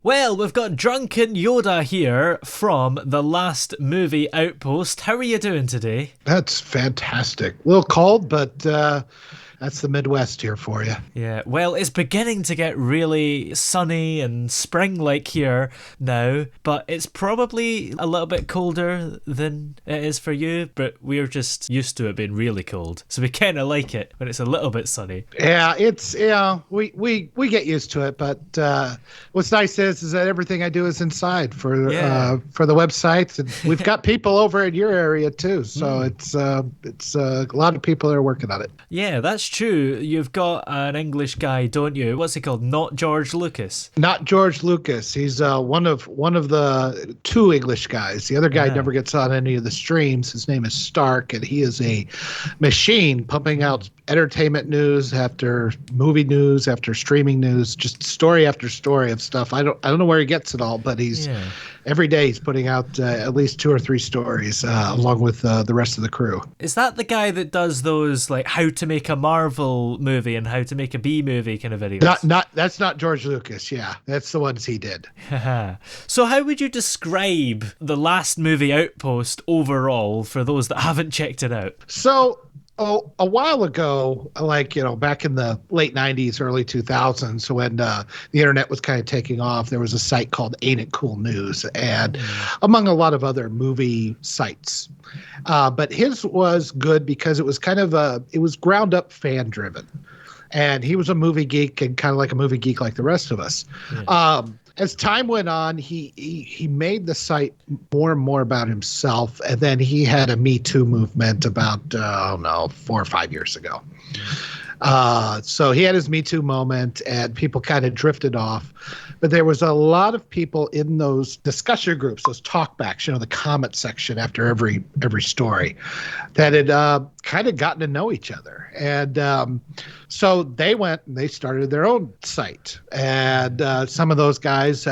Well, we've got Drunken Yoda here from the Last Movie Outpost. How are you doing today? That's fantastic. A little cold, but that's the Midwest here for you. Yeah, well, it's beginning to get really sunny and spring-like here now, but it's probably a little bit colder than it is for you, but we're just used to it being really cold. So we kind of like it when it's a little bit sunny. Yeah, we get used to it, but what's nice is that everything I do is inside for the websites, and we've got people over in your area too. So it's a lot of people that are working on it. Yeah, that's true. You've got an English guy, don't you? What's he called? Not George Lucas. Not George Lucas. He's one of the two English guys. The other guy never gets on any of the streams. His name is Stark, and he is a machine pumping out entertainment news after movie news after streaming news, just story after story of stuff. I don't know where he gets it all, but every day he's putting out at least 2 or 3 stories along with the rest of the crew. Is that the guy that does those like how to make a Marvel movie and how to make a B movie kind of videos? That's not George Lucas. Yeah, that's the ones he did. So how would you describe the Last Movie Outpost overall for those that haven't checked it out? So a while ago, back in the late 90s, early 2000s, when the internet was kind of taking off, there was a site called Ain't It Cool News, and among a lot of other movie sites. But his was good because it was it was ground up fan driven. And he was a movie geek and kind of like a movie geek like the rest of us. Yeah. As time went on, he made the site more and more about himself. And then he had a Me Too movement about, 4 or 5 years ago. So he had his Me Too moment and people kind of drifted off. But there was a lot of people in those discussion groups, those talkbacks, the comment section after every story, that had kind of gotten to know each other. And so they went and they started their own site. And some of those guys,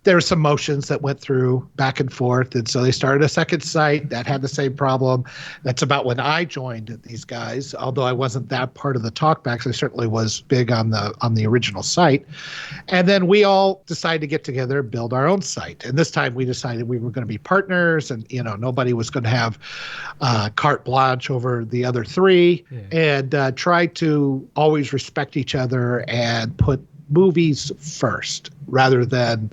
there were some motions that went through back and forth. And so they started a second site that had the same problem. That's about when I joined these guys, although I wasn't that part of the talkbacks. I certainly was big on the original site. And then we all decided to get together and build our own site. And this time we decided we were going to be partners and, nobody was going to have carte blanche over the other three, and try to always respect each other and put movies first rather than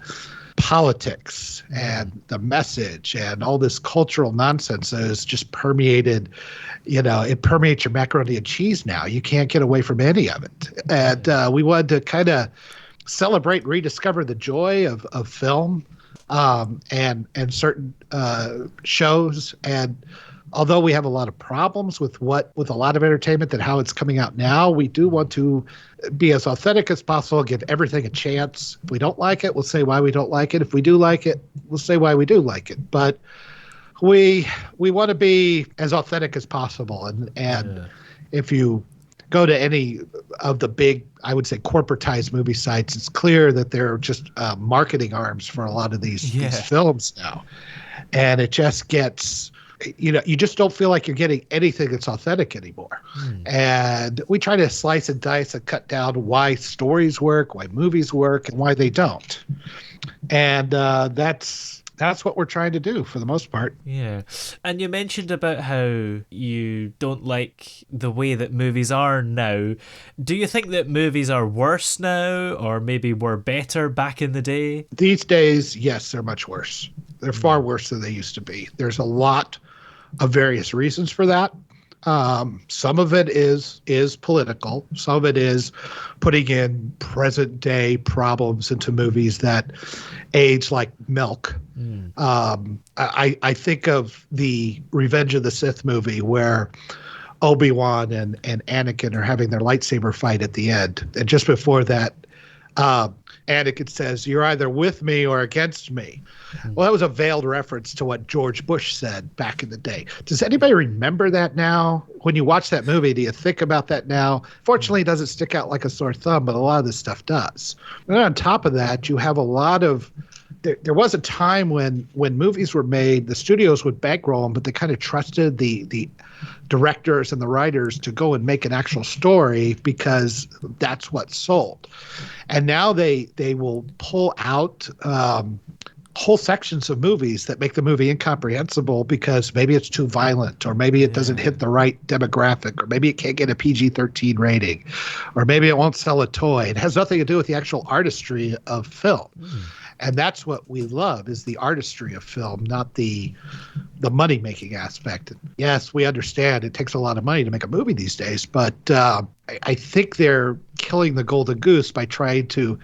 politics and the message and all this cultural nonsense that has just permeated, it permeates your macaroni and cheese now. You can't get away from any of it. And we wanted to kind of celebrate, rediscover the joy of film and certain shows. And although we have a lot of problems with a lot of entertainment and how it's coming out now, we do want to be as authentic as possible, give everything a chance. If we don't like it, we'll say why we don't like it. If we do like it, we'll say why we do like it. But we want to be as authentic as possible. And if you go to any of the big, I would say, corporatized movie sites, it's clear that they're just marketing arms for a lot of these films now. And it just gets... you just don't feel like you're getting anything that's authentic anymore. And we try to slice and dice and cut down why stories work, why movies work, and why they don't. And that's what we're trying to do for the most part. Yeah. And you mentioned about how you don't like the way that movies are now. Do you think that movies are worse now, or maybe were better back in the day? These days, yes, they're much worse. They're far worse than they used to be. There's a lot of various reasons for that. Some of it is political. Some of it is putting in present day problems into movies that age like milk. I think of the Revenge of the Sith movie where Obi-Wan and Anakin are having their lightsaber fight at the end. And just before that, Anakin says, "You're either with me or against me." Well, that was a veiled reference to what George Bush said back in the day. Does anybody remember that now? When you watch that movie, do you think about that now? Fortunately, it doesn't stick out like a sore thumb, but a lot of this stuff does. And on top of that, you have a lot of there was a time when movies were made, the studios would bankroll them, but they kind of trusted the directors and the writers to go and make an actual story because that's what sold. And now they will pull out whole sections of movies that make the movie incomprehensible because maybe it's too violent, or maybe it doesn't hit the right demographic, or maybe it can't get a PG-13 rating, or maybe it won't sell a toy. It has nothing to do with the actual artistry of film. And that's what we love, is the artistry of film, not the money-making aspect. Yes, we understand it takes a lot of money to make a movie these days, but I think they're killing the golden goose by trying to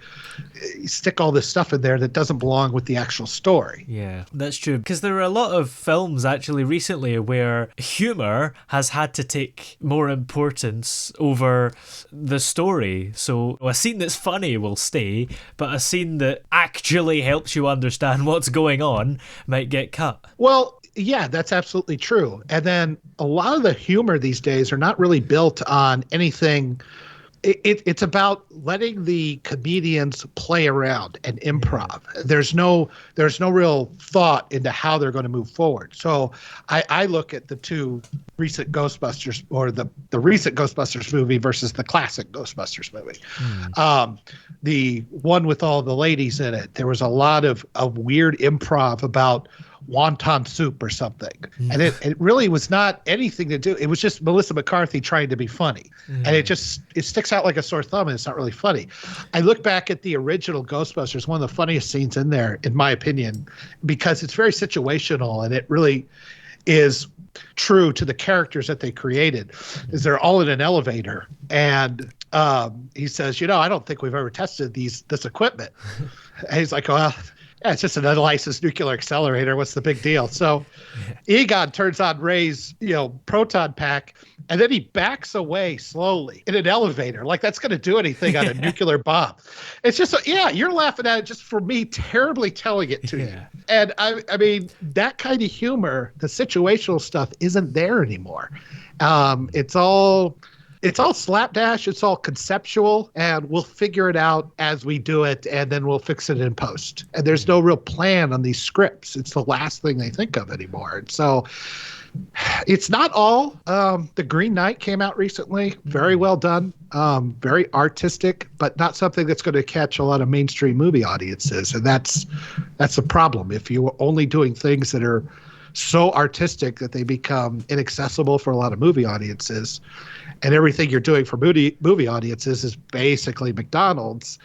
stick all this stuff in there that doesn't belong with the actual story. Yeah, that's true. Because there are a lot of films actually recently where humor has had to take more importance over the story. So a scene that's funny will stay, but a scene that actually helps you understand what's going on might get cut. Well, yeah, that's absolutely true. And then a lot of the humor these days are not really built on anything. It's about letting the comedians play around and improv. There's no real thought into how they're going to move forward. So I look at the two recent Ghostbusters, or the recent Ghostbusters movie versus the classic Ghostbusters movie. The one with all the ladies in it, there was a lot of weird improv about wonton soup or something. And it really was not anything to do. It was just Melissa McCarthy trying to be funny. And it sticks out like a sore thumb, and it's not really funny. I look back at the original Ghostbusters, one of the funniest scenes in there, in my opinion, because it's very situational and it really is true to the characters that they created, is they're all in an elevator. And he says, I don't think we've ever tested this equipment. And he's like, well, yeah, it's just an unlicensed nuclear accelerator. What's the big deal? So Egon turns on Ray's, proton pack, and then he backs away slowly in an elevator. Like that's going to do anything on a nuclear bomb. It's just, you're laughing at it just for me terribly telling it to you. And I mean, that kind of humor, the situational stuff isn't there anymore. It's all slapdash, it's all conceptual, and we'll figure it out as we do it, and then we'll fix it in post. And there's no real plan on these scripts. It's the last thing they think of anymore. And so it's not all. The Green Knight came out recently. Very well done. Very artistic, but not something that's going to catch a lot of mainstream movie audiences. And that's a problem. If you are only doing things that are so artistic that they become inaccessible for a lot of movie audiences, and everything you're doing for movie audiences is basically McDonald's,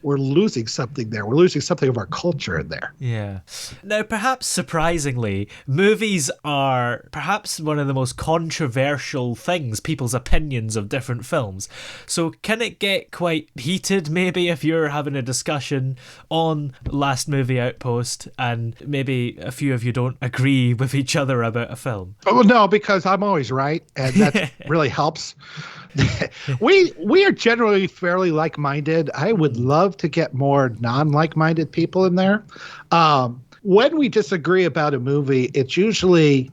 we're losing something there. We're losing something of our culture in there. Yeah. Now, perhaps surprisingly, movies are perhaps one of the most controversial things, people's opinions of different films. So can it get quite heated, maybe, if you're having a discussion on Last Movie Outpost and maybe a few of you don't agree with each other about a film? Oh, no, because I'm always right, and that really helps. We are generally fairly like-minded. I would love to get more non-like-minded people in there. When we disagree about a movie, it's usually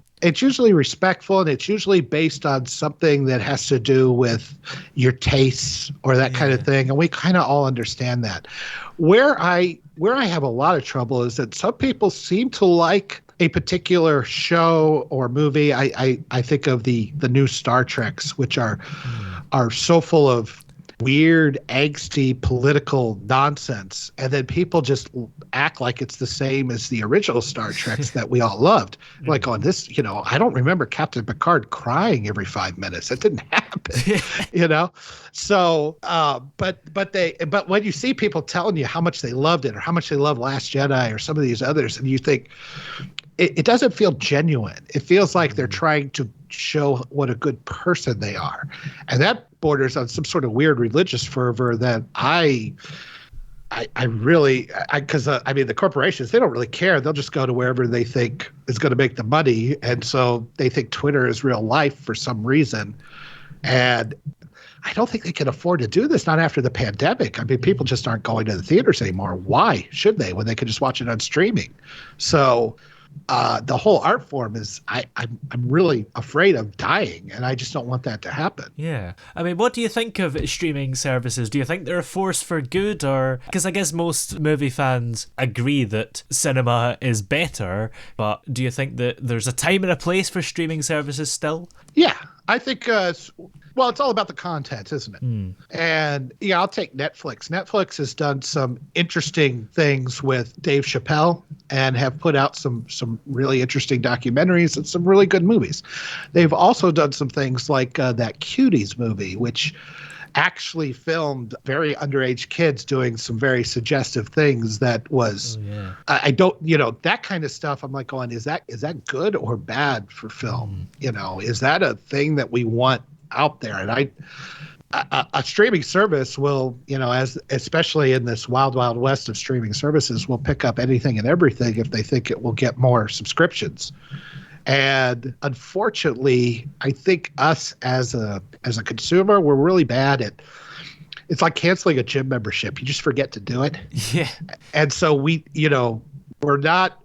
respectful, and it's usually based on something that has to do with your tastes or that kind of thing, and we kind of all understand that. Where I have a lot of trouble is that some people seem to like a particular show or movie. I think of the new Star Treks, which are so full of weird, angsty political nonsense, and then people just act like it's the same as the original Star Treks that we all loved. Like on this, I don't remember Captain Picard crying every 5 minutes. That didn't happen, So, but when you see people telling you how much they loved it, or how much they love Last Jedi, or some of these others, and you think it doesn't feel genuine. It feels like they're trying to show what a good person they are, and that borders on some sort of weird religious fervor that I really, because I mean, the corporations, they don't really care. They'll just go to wherever they think is going to make the money, and so they think Twitter is real life for some reason, and I don't think they can afford to do this, not after the pandemic. I mean, people just aren't going to the theaters anymore. Why should they when they can just watch it on streaming? So the whole art form is I'm really afraid of dying, and I just don't want that to happen. Yeah. I mean, what do you think of streaming services? Do you think they're a force for good, or because I guess most movie fans agree that cinema is better, but do you think that there's a time and a place for streaming services still? Yeah, I think well, it's all about the content, isn't it? And yeah, I'll take Netflix. Netflix has done some interesting things with Dave Chappelle and have put out some really interesting documentaries and some really good movies. They've also done some things like that Cuties movie, which actually filmed very underage kids doing some very suggestive things. That was I don't, that kind of stuff. I'm like going, is that good or bad for film? Is that a thing that we want out there? And a streaming service will, especially in this wild west of streaming services, will pick up anything and everything if they think it will get more subscriptions. And unfortunately, I think us as a consumer, we're really bad at, it's like canceling a gym membership. You just forget to do it. Yeah. And so we're not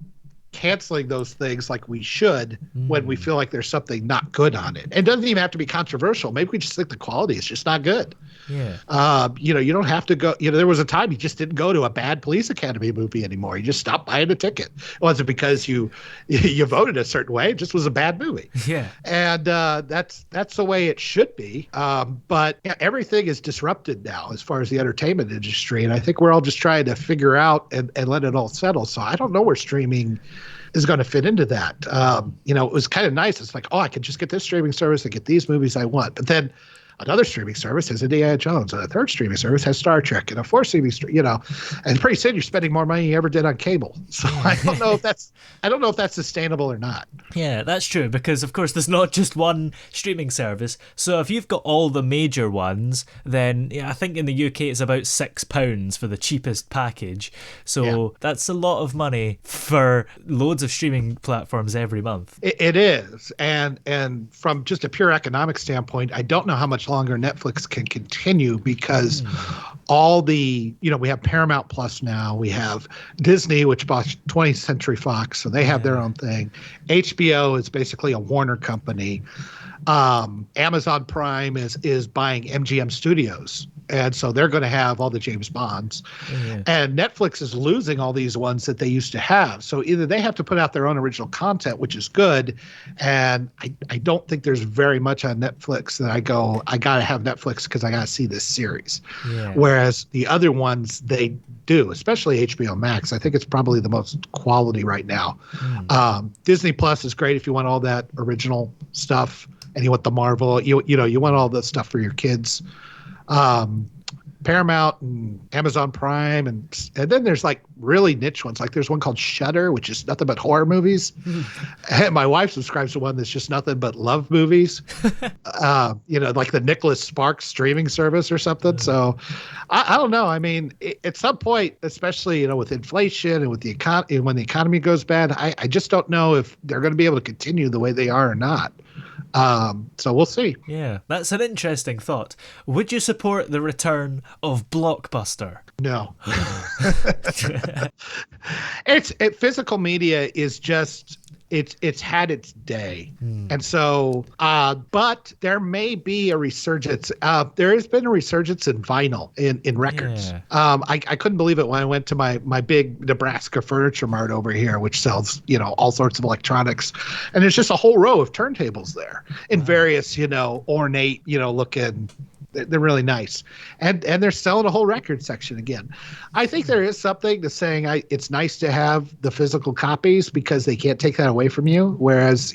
canceling those things like we should when we feel like there's something not good on it. It doesn't even have to be controversial. Maybe we just think the quality is just not good. Yeah. You don't have to go. There was a time you just didn't go to a bad Police Academy movie anymore. You just stopped buying a ticket. It wasn't because you voted a certain way. It just was a bad movie. Yeah. And that's the way it should be. But everything is disrupted now as far as the entertainment industry. And I think we're all just trying to figure out and let it all settle. So I don't know where streaming is going to fit into that. It was kind of nice. It's like, I can just get this streaming service and get these movies I want. But then another streaming service has Indiana Jones, and a third streaming service has Star Trek, and a fourth streaming, and pretty soon you're spending more money than you ever did on cable. So I don't know if that's sustainable or not. Yeah, that's true, because of course there's not just one streaming service. So if you've got all the major ones, then I think in the UK it's about £6 for the cheapest package. So that's a lot of money for loads of streaming platforms every month. It is, and from just a pure economic standpoint, I don't know how much longer Netflix can continue, because all the, we have Paramount Plus now, we have Disney, which bought 20th Century Fox, so they have their own thing. HBO is basically a Warner company. Amazon Prime is buying MGM Studios, and so they're going to have all the James Bonds. And Netflix is losing all these ones that they used to have. So either they have to put out their own original content, which is good, and I don't think there's very much on Netflix that I go, I got to have Netflix because I got to see this series. Whereas the other ones, they do, especially HBO Max. I think it's probably the most quality right now. Disney Plus is great if you want all that original stuff. And you want the Marvel, you want all the stuff for your kids. Paramount and Amazon Prime, and then there's like really niche ones. Like there's one called Shudder, which is nothing but horror movies. And my wife subscribes to one that's just nothing but love movies. Like the Nicholas Sparks streaming service or something. So I don't know. I mean, at some point, especially with inflation and with the economy, when the economy goes bad, I just don't know if they're going to be able to continue the way they are or not. So we'll see. Yeah, that's an interesting thought. Would you support the return of Blockbuster? No. Physical media is just, it's had its day. And so, but there may be a resurgence. There has been a resurgence in vinyl in records. I couldn't believe it when I went to my big Nebraska Furniture Mart over here, which sells, all sorts of electronics. And there's just a whole row of turntables there in various, ornate, looking. They're really nice. And they're selling a whole record section again. I think there is something to saying it's nice to have the physical copies because they can't take that away from you. Whereas,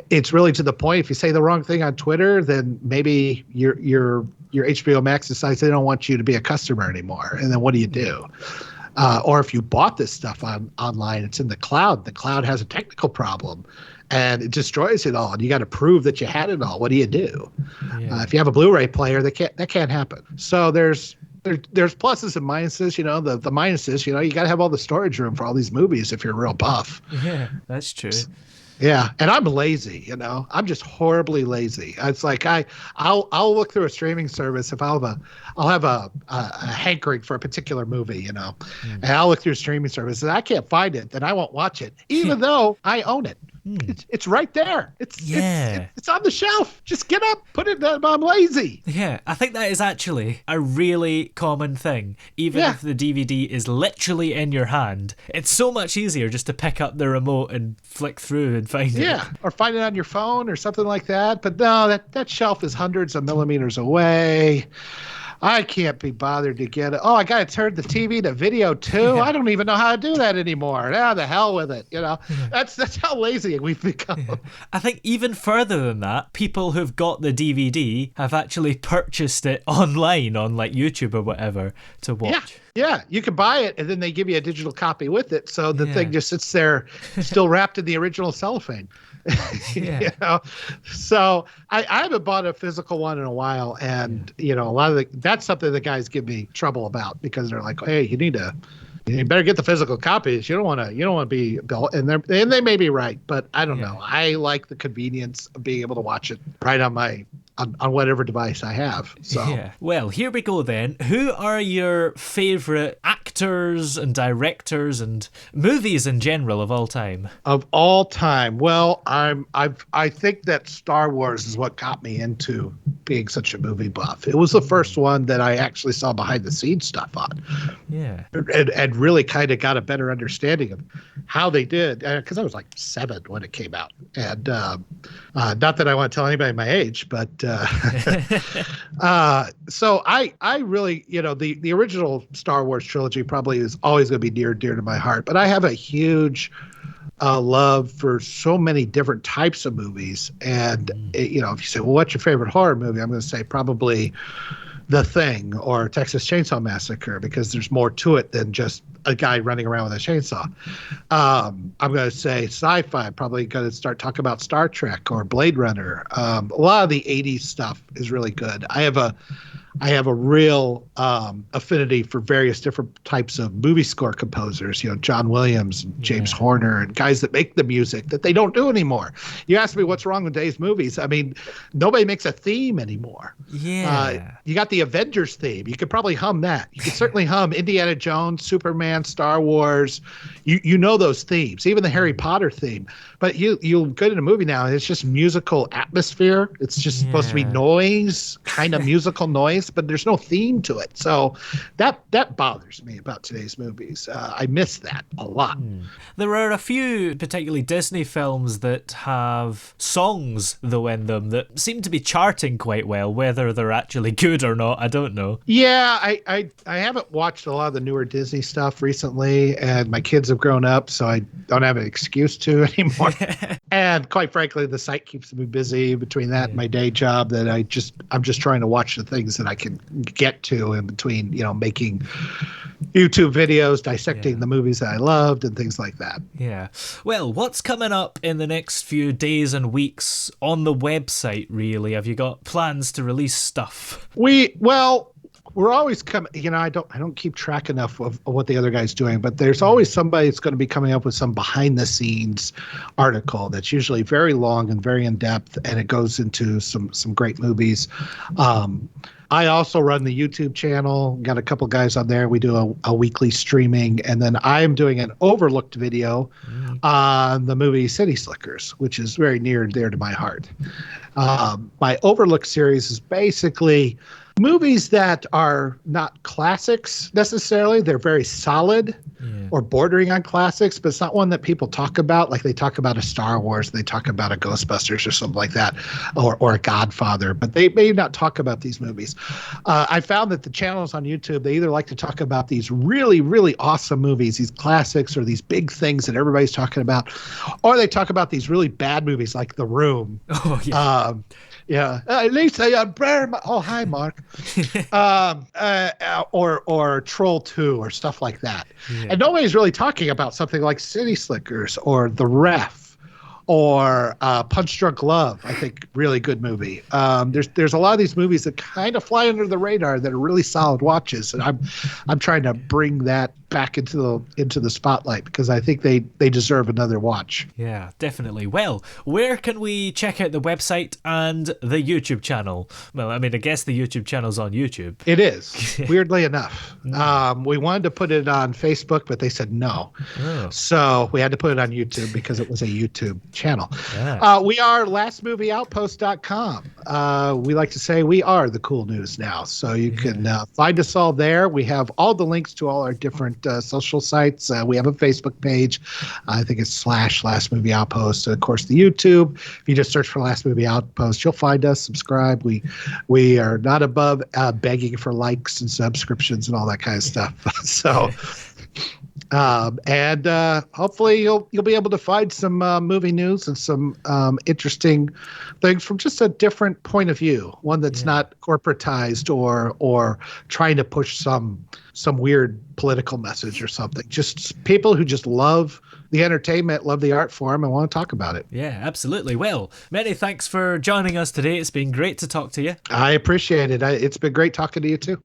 it's really to the point, if you say the wrong thing on Twitter, then maybe your HBO Max decides they don't want you to be a customer anymore. And then what do you do? Or if you bought this stuff online, it's in the cloud. The cloud has a technical problem. And it destroys it all, and you got to prove that you had it all. What do you do? If you have a Blu-ray player, that can't happen. So there's pluses and minuses. The minuses. You got to have all the storage room for all these movies if you're real buff. Yeah, that's true. Yeah, and I'm lazy, I'm just horribly lazy. It's like I'll look through a streaming service if I'll have a hankering for a particular movie, and I'll look through a streaming service and I can't find it, then I won't watch it, even though I own it. It's right there. It's on the shelf. Just get up, put it down. I'm lazy. Yeah, I think that is actually a really common thing. Even if the DVD is literally in your hand, it's so much easier just to pick up the remote and flick through and find it. Yeah, or find it on your phone or something like that. But no, that shelf is hundreds of millimeters away. I can't be bothered to get it. Oh, I got to turn the TV to video too. Yeah. I don't even know how to do that anymore. The hell with it. That's how lazy we've become. Yeah. I think even further than that, people who've got the DVD have actually purchased it online on like YouTube or whatever to watch. Yeah, you can buy it and then they give you a digital copy with it. So the thing just sits there still wrapped in the original cellophane. So I haven't bought a physical one in a while, and a lot of that's something the guys give me trouble about, because they're like, hey, you better get the physical copies. You don't want to be built, and they may be right, but I don't know. I like the convenience of being able to watch it right on my on whatever device I have. So well, here we go then. Who are your favorite actors and directors and movies in general of all time? Of all time, well, I think that Star Wars is what got me into being such a movie buff. It was the first one that I actually saw behind the scenes stuff on. Yeah, and really kind of got a better understanding of how they did, because I was like 7 when it came out, and not that I want to tell anybody my age, but so I really, the original Star Wars trilogy probably is always going to be near and dear to my heart, but I have a huge love for so many different types of movies. And if you say, well, what's your favorite horror movie? I'm going to say probably The Thing or Texas Chainsaw Massacre, because there's more to it than just a guy running around with a chainsaw. I'm going to say sci-fi. Probably going to start talking about Star Trek or Blade Runner. A lot of the 80s stuff is really good. I have a real affinity for various different types of movie score composers, John Williams and James Horner, and guys that make the music that they don't do anymore. You ask me what's wrong with today's movies. I mean, nobody makes a theme anymore. You got the Avengers theme. You could probably hum that. You could certainly hum Indiana Jones, Superman, Star Wars. You know those themes, even the Harry Potter theme. But you'll go to a movie now and it's just musical atmosphere. It's just supposed to be noise, kind of musical noise, but there's no theme to it. So that bothers me about today's movies. I miss that a lot. There are a few, particularly Disney films, that have songs though in them that seem to be charting quite well. Whether they're actually good or not, I don't know. Yeah, I haven't watched a lot of the newer Disney stuff recently, and my kids have grown up, so I don't have an excuse to anymore. And quite frankly, the site keeps me busy between that and my day job, that I'm just trying to watch the things that I can get to in between, making YouTube videos, dissecting the movies that I loved and things like that. Yeah. Well, what's coming up in the next few days and weeks on the website, really? Have you got plans to release stuff? We're always coming, I don't keep track enough of what the other guy's doing, but there's always somebody that's going to be coming up with some behind the scenes article that's usually very long and very in depth, and it goes into some great movies. I also run the YouTube channel, got a couple guys on there. We do a weekly streaming, and then I'm doing an overlooked video on the movie City Slickers, which is very near and dear to my heart. My overlooked series is basically movies that are not classics necessarily. They're very solid or bordering on classics, but it's not one that people talk about. Like they talk about a Star Wars, they talk about a Ghostbusters or something like that, or a Godfather, but they may not talk about these movies. I found that the channels on YouTube, they either like to talk about these really, really awesome movies, these classics, or these big things that everybody's talking about, or they talk about these really bad movies like The Room. Oh, yeah. Lisa, oh, hi, Mark. Or Troll 2 or stuff like that. And nobody's really talking about something like City Slickers or The Ref or Punch Drunk Love. I think really good movie. There's a lot of these movies that kind of fly under the radar that are really solid watches, and I'm trying to bring that back into the spotlight, because I think they deserve another watch. Yeah, definitely. Well, where can we check out the website and the YouTube channel? Well, I mean, I guess the YouTube channel's on YouTube. It is, weirdly enough. We wanted to put it on Facebook, but they said no. Oh. So we had to put it on YouTube because it was a YouTube channel. Yeah. We are lastmovieoutpost.com. We like to say we are the cool news now. So you can find us all there. We have all the links to all our different social sites. We have a Facebook page. I think it's /Last Movie Outpost. And of course, the YouTube. If you just search for Last Movie Outpost, you'll find us. Subscribe. We are not above begging for likes and subscriptions and all that kind of stuff. So, and hopefully you'll be able to find some movie news and some interesting things from just a different point of view, one that's not corporatized or trying to push some weird political message or something. Just people who just love the entertainment, love the art form, and want to talk about it. Yeah, absolutely. Well, many thanks for joining us today. It's been great to talk to you. I appreciate it. It's been great talking to you too.